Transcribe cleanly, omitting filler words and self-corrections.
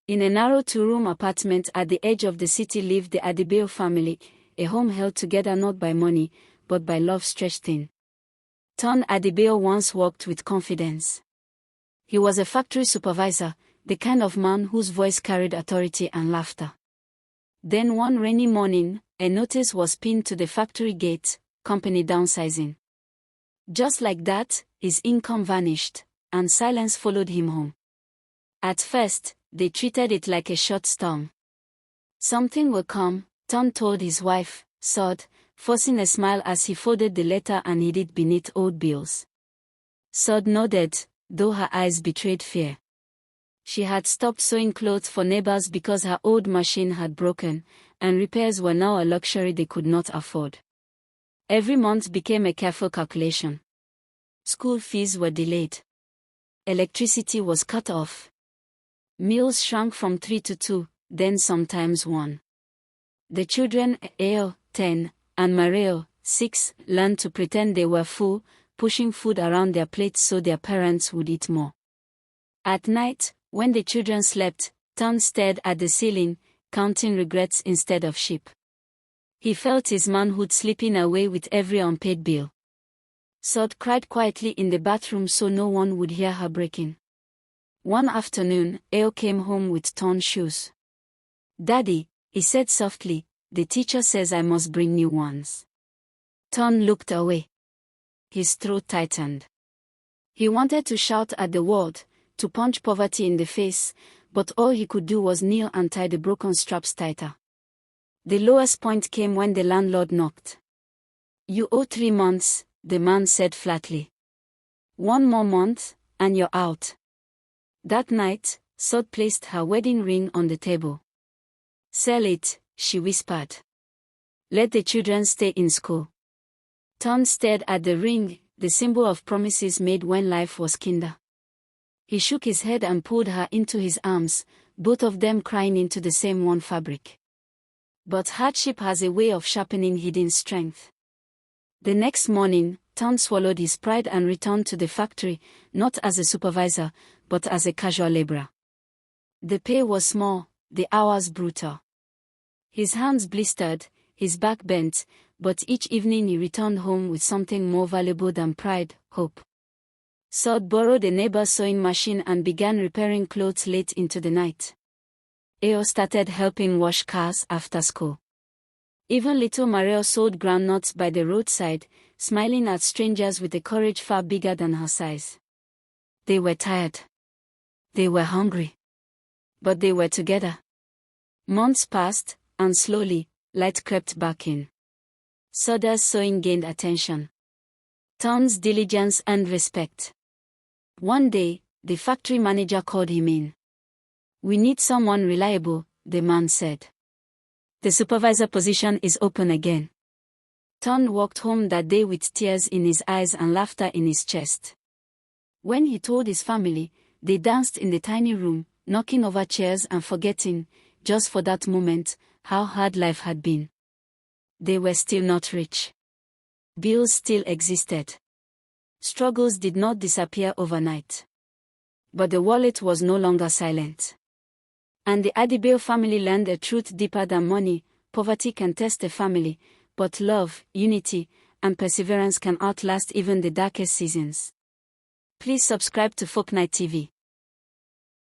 In a narrow two-room apartment at the edge of the city lived the Adebayo family, a home held together not by money, but by love stretched thin. Ton Adebayo once walked with confidence. He was a factory supervisor, the kind of man whose voice carried authority and laughter. Then one rainy morning, a notice was pinned to the factory gate, company downsizing. Just like that, his income vanished, and silence followed him home. At first, they treated it like a short storm. Something will come, Ton told his wife, Sod, forcing a smile as he folded the letter and hid it beneath old bills. Sod nodded, though her eyes betrayed fear. She had stopped sewing clothes for neighbors because her old machine had broken, and repairs were now a luxury they could not afford. Every month became a careful calculation. School fees were delayed. Electricity was cut off. Meals shrank from 3 to 2, then sometimes 1. The children, Eo, 10, and Mario, 6, learned to pretend they were full, pushing food around their plates so their parents would eat more. At night, when the children slept, Ton stared at the ceiling, counting regrets instead of sheep. He felt his manhood slipping away with every unpaid bill. Sod cried quietly in the bathroom so no one would hear her breaking. One afternoon, Eo came home with torn shoes. "Daddy," he said softly, "the teacher says I must bring new ones." Ton looked away. His throat tightened. He wanted to shout at the world, to punch poverty in the face, but all he could do was kneel and tie the broken straps tighter. The lowest point came when the landlord knocked. "You owe 3 months, the man said flatly. "1 more month, and you're out." That night, Sod placed her wedding ring on the table. "Sell it," she whispered. "Let the children stay in school." Ton stared at the ring, the symbol of promises made when life was kinder. He shook his head and pulled her into his arms, both of them crying into the same worn fabric. But hardship has a way of sharpening hidden strength. The next morning, Ton swallowed his pride and returned to the factory, not as a supervisor, but as a casual laborer. The pay was small, the hours brutal. His hands blistered, his back bent, but each evening he returned home with something more valuable than pride, hope. Sod borrowed a neighbor's sewing machine and began repairing clothes late into the night. Eo started helping wash cars after school. Even little Mario sold groundnuts by the roadside, smiling at strangers with a courage far bigger than her size. They were tired. They were hungry. But they were together. Months passed, and slowly, light crept back in. Sod's sewing gained attention. Ton's diligence and respect. One day, the factory manager called him in. "We need someone reliable," the man said. "The supervisor position is open again." Ton walked home that day with tears in his eyes and laughter in his chest. When he told his family, they danced in the tiny room, knocking over chairs and forgetting, just for that moment, how hard life had been. They were still not rich. Bills still existed. Struggles did not disappear overnight. But the wallet was no longer silent. And the Adebayo family learned a truth deeper than money: poverty can test a family, but love, unity, and perseverance can outlast even the darkest seasons. Please subscribe to Folk Night TV.